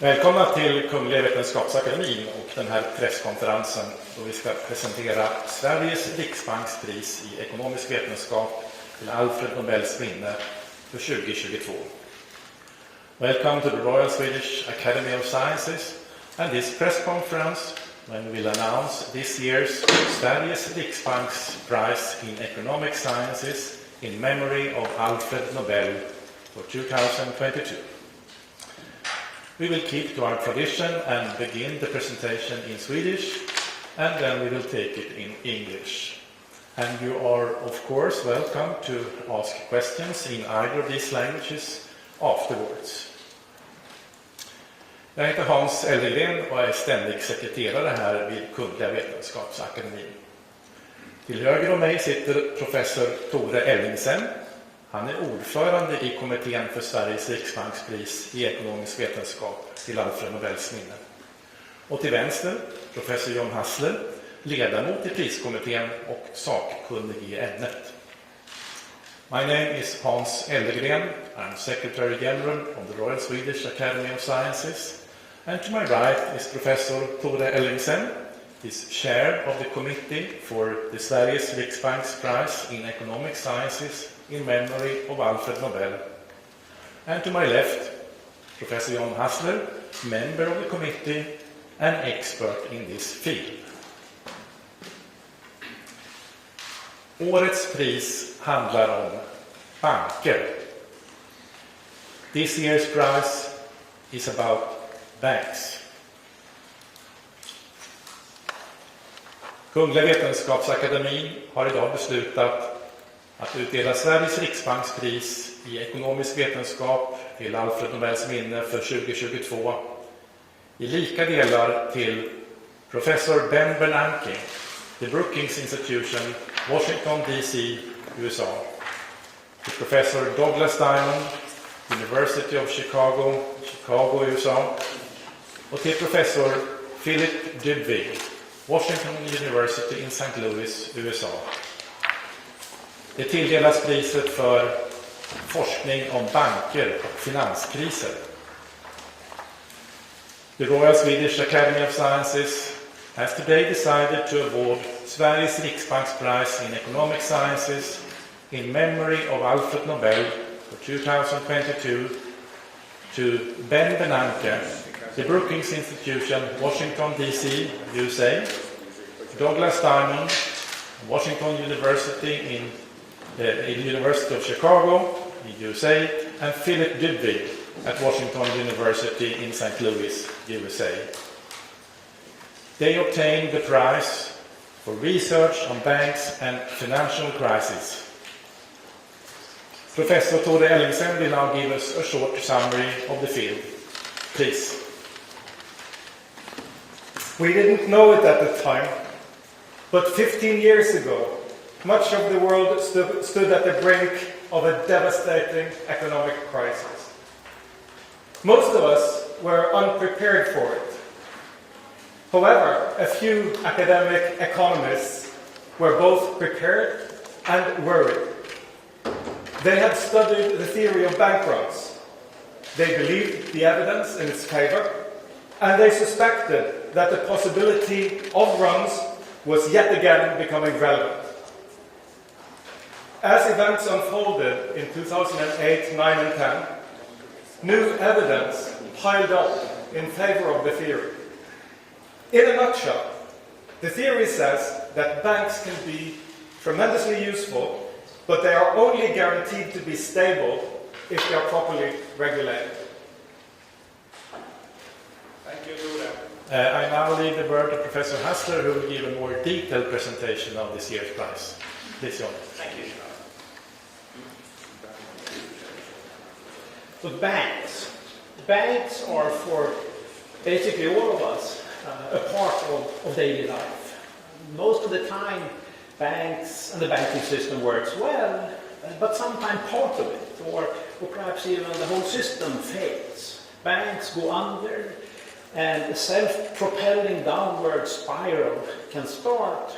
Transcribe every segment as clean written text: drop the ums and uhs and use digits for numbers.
Välkomna till Kungliga Vetenskapsakademin och den här presskonferensen då vi ska presentera Sveriges riksbankspris i ekonomisk vetenskap till Alfred Nobels minne för 2022. Welcome to the Royal Swedish Academy of Sciences and this press conference when we will announce this year's Sveriges riksbanks prize in economic sciences in memory of Alfred Nobel for 2022. We will keep to our tradition and begin the presentation in Swedish, and then we will take it in English. And you are, of course, welcome to ask questions in either of these languages afterwards. Jag heter Hans Ellegren och är ständig sekreterare här vid Kungliga Vetenskapsakademin. Till höger om mig sitter professor Tore Ellingsen. Han är ordförande i kommittén för Sveriges riksbankspris i ekonomisk vetenskap till Alfred Nobels minne. Och till vänster, professor John Hassler, ledamot i priskommittén och sakkunnig i ämnet. My name is Hans Ellegren. I'm Secretary General of the Royal Swedish Academy of Sciences. And to my right is Professor Tore Ellingsen. He's chair of the committee for the Sveriges Riksbanks Prize in Economic Sciences in memory of Alfred Nobel. And to my left, Professor John Hassler, member of the committee and expert in this field. Årets pris handlar om banker. This year's prize is about banks. Kungliga Vetenskapsakademin har idag beslutat att utdela Sveriges riksbankspris i ekonomisk vetenskap till Alfred Nobels minne för 2022 i lika delar till professor Ben Bernanke, the Brookings Institution, Washington DC, USA, till professor Douglas Diamond, University of Chicago, USA, och till professor Philip Dybvig, Washington University in St. Louis, USA. Det tilldelas priset för forskning om banker och finanskriser. The Royal Swedish Academy of Sciences has today decided to award Sveriges riksbanksprize in economic sciences in memory of Alfred Nobel for 2022 to Ben Bernanke, the Brookings Institution, Washington DC, USA, Douglas Diamond, Washington University in the University of Chicago, USA, and Philip Dybvig at Washington University in St. Louis, USA. They obtained the prize for research on banks and financial crises. Professor Tore Ellingsen will now give us a short summary of the field. Please. We didn't know it at the time, but 15 years ago, much of the world stood at the brink of a devastating economic crisis. Most of us were unprepared for it. However, a few academic economists were both prepared and worried. They had studied the theory of bank runs. They believed the evidence in its favor, and they suspected that the possibility of runs was yet again becoming relevant. As events unfolded in 2008, 9 and 10, new evidence piled up in favor of the theory. In a nutshell, the theory says that banks can be tremendously useful, but they are only guaranteed to be stable if they are properly regulated. Thank you, Tore. I now leave the word to Professor Hassler, who will give a more detailed presentation of this year's prize. Please, John. Thank you. So banks are for basically all of us a part of daily life. Most of the time banks and the banking system works well, but sometimes part of it, or perhaps even the whole system fails. Banks go under, and a self-propelling downward spiral can start,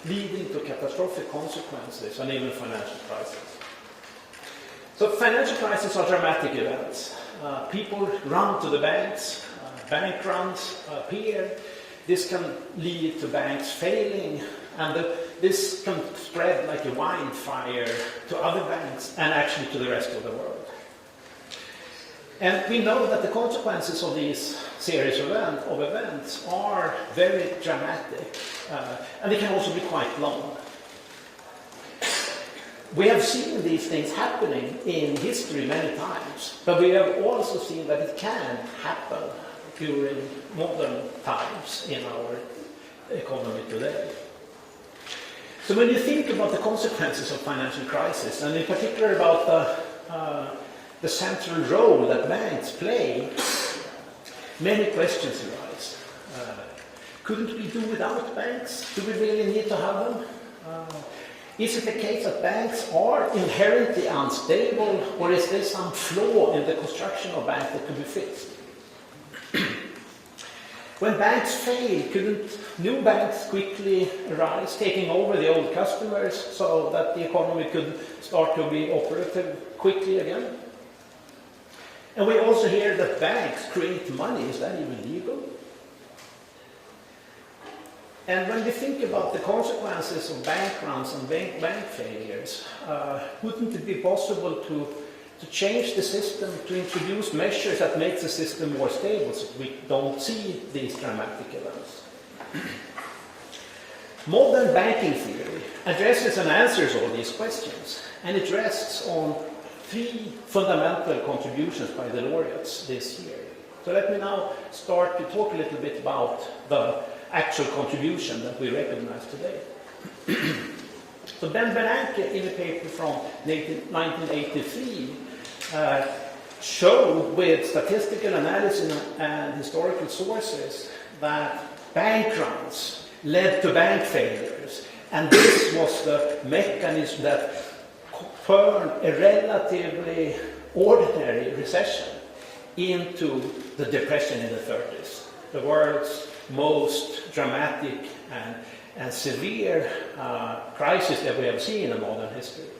leading to catastrophic consequences and even financial crisis. So financial crises are dramatic events. People run to the banks, bank runs appear. This can lead to banks failing, and this can spread like a wildfire to other banks and actually to the rest of the world. And we know that the consequences of these series of events are very dramatic, and they can also be quite long. We have seen these things happening in history many times, but we have also seen that it can happen during modern times in our economy today. So when you think about the consequences of financial crisis, and in particular about the central role that banks play, many questions arise. Couldn't we do without banks? Do we really need to have them? Is it the case that banks are inherently unstable, or is there some flaw in the construction of banks that could be fixed? When banks fail, couldn't new banks quickly arise, taking over the old customers so that the economy could start to be operative quickly again? And we also hear that banks create money. Is that even legal? And when we think about the consequences of bank runs and bank failures, wouldn't it be possible to change the system, to introduce measures that make the system more stable so we don't see these dramatic events? Modern banking theory addresses and answers all these questions, and it rests on three fundamental contributions by the laureates this year. So let me now start to talk a little bit about the actual contribution that we recognize today. So Ben Bernanke, in a paper from 1983, showed with statistical analysis and historical sources that bank runs led to bank failures, and this was the mechanism that turned a relatively ordinary recession into the depression in the 30s, the world's most dramatic and severe crisis that we have seen in modern history.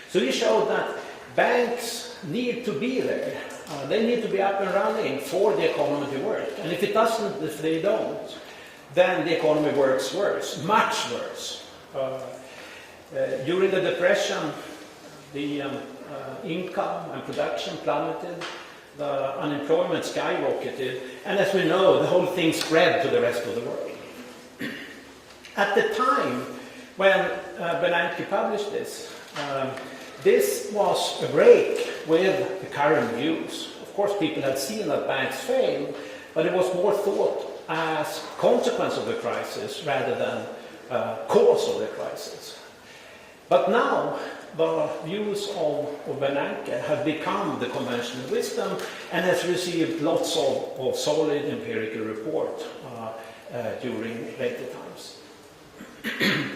So he showed that banks need to be there. They need to be up and running for the economy to work. And if they don't, then the economy works worse, much worse. During the Depression, the income and production plummeted, the unemployment skyrocketed, and as we know, the whole thing spread to the rest of the world. At the time when Bernanke published this, this was a break with the current views. Of course, people had seen that banks failed, but it was more thought as consequence of the crisis rather than cause of the crisis. But now, the views of Bernanke have become the conventional wisdom and has received lots of solid empirical report during later times.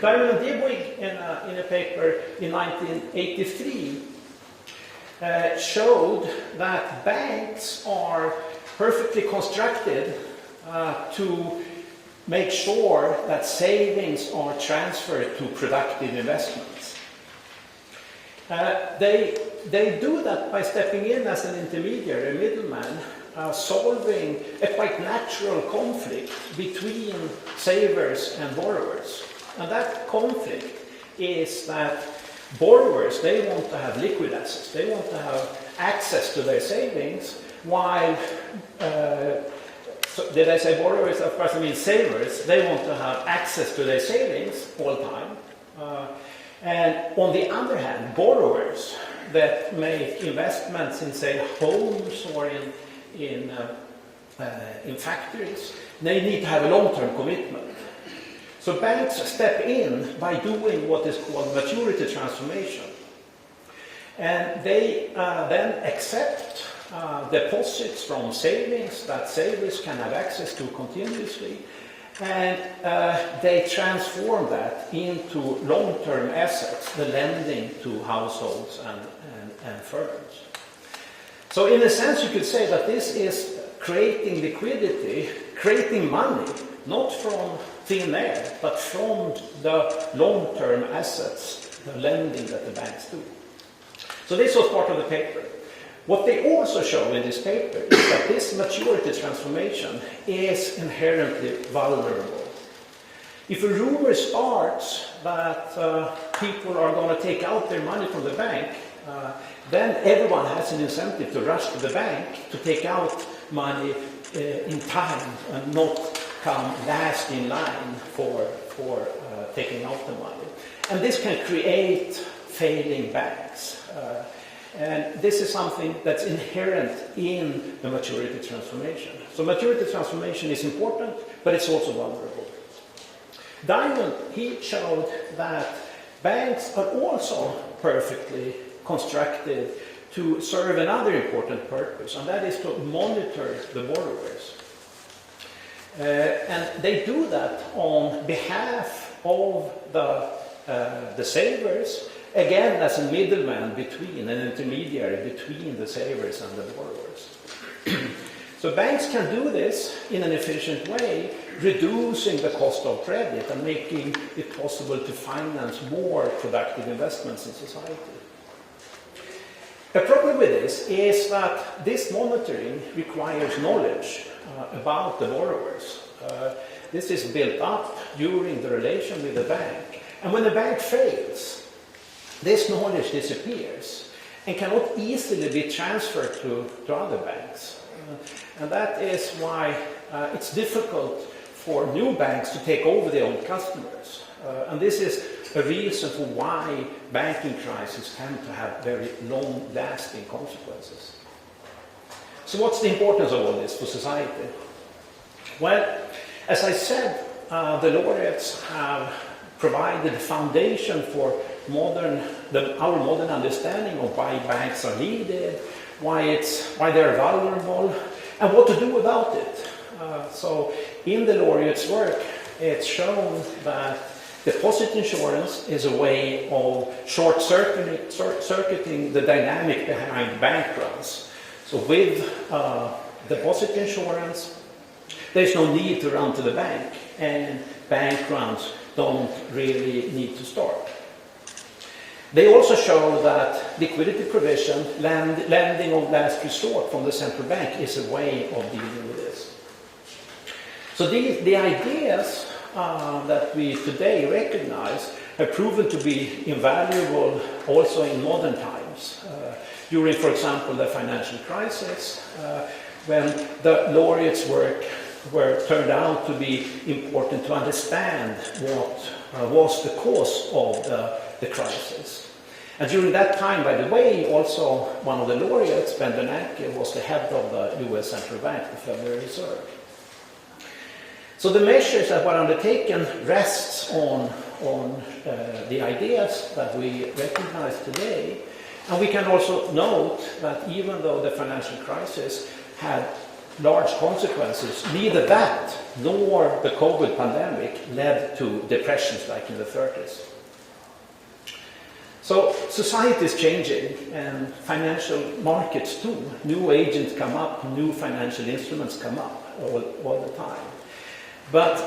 Diamond Debwig, in a paper in 1983, showed that banks are perfectly constructed to make sure that savings are transferred to productive investments. They do that by stepping in as an intermediary, a middleman, solving a quite natural conflict between savers and borrowers. And that conflict is that borrowers, they want to have liquid assets, they want to have access to their savings, while, so did I say borrowers? Of course I mean savers, they want to have access to their savings all the time. And on the other hand, borrowers that make investments in, say, homes or in factories, they need to have a long-term commitment. So banks step in by doing what is called maturity transformation. And they then accept deposits from savings that savers can have access to continuously, and they transform that into long-term assets, the lending to households and firms. So in a sense you could say that this is creating liquidity, creating money, not from thin air, but from the long-term assets, the lending that the banks do. So this was part of the paper. What they also show in this paper is that this maturity transformation is inherently vulnerable. If a rumor starts that people are going to take out their money from the bank, then everyone has an incentive to rush to the bank to take out money in time and not come last in line for taking out the money. And this can create failing banks. And this is something that's inherent in the maturity transformation. So maturity transformation is important, but it's also vulnerable. Diamond, he showed that banks are also perfectly constructed to serve another important purpose, and that is to monitor the borrowers. And they do that on behalf of the savers, again as a middleman between, an intermediary between the savers and the borrowers. So banks can do this in an efficient way, reducing the cost of credit and making it possible to finance more productive investments in society. The problem with this is that this monitoring requires knowledge about the borrowers. This is built up during the relation with the bank. And when the bank fails, this knowledge disappears and cannot easily be transferred to other banks. And that is why it's difficult for new banks to take over their own customers. And this is a reason for why banking crises tend to have very long-lasting consequences. So what's the importance of all this for society? Well, as I said, the laureates have provided the foundation for our modern understanding of why banks are needed, why they're vulnerable, and what to do about it. So in the laureates' work, it's shown that deposit insurance is a way of short-circuiting the dynamic behind bank runs. So with deposit insurance, there's no need to run to the bank, and bank runs don't really need to start. They also show that liquidity provision, lending of last resort from the central bank is a way of dealing with this. So the ideas that we today recognize have proven to be invaluable also in modern times. During, for example, the financial crisis, when the laureates' work turned out to be important to understand what was the cause of the crisis. And during that time, by the way, also one of the laureates, Ben Bernanke, was the head of the US Central Bank, the Federal Reserve. So the measures that were undertaken rests on the ideas that we recognize today. And we can also note that even though the financial crisis had large consequences, neither that nor the COVID pandemic led to depressions like in the 30s. So society is changing, and financial markets too. New agents come up, new financial instruments come up all the time. But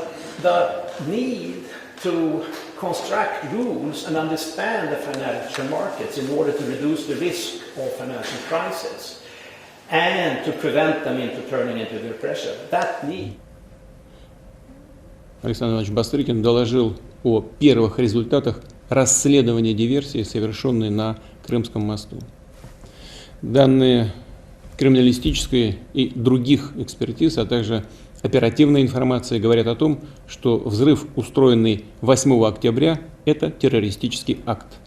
the need to construct rules and understand the financial markets in order to reduce the risk of financial crisis and to prevent them into turning into depression, that need. Александр Иванович Бастрыкин доложил о первых результатах расследования диверсии, совершенной на Крымском мосту. Данные криминалистической и других экспертиз, а также оперативная информация говорят о том, что взрыв, устроенный 8 октября, это террористический акт.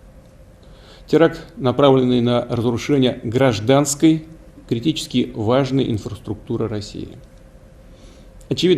Теракт, направленный на разрушение гражданской, критически важной инфраструктуры России. Очевидно,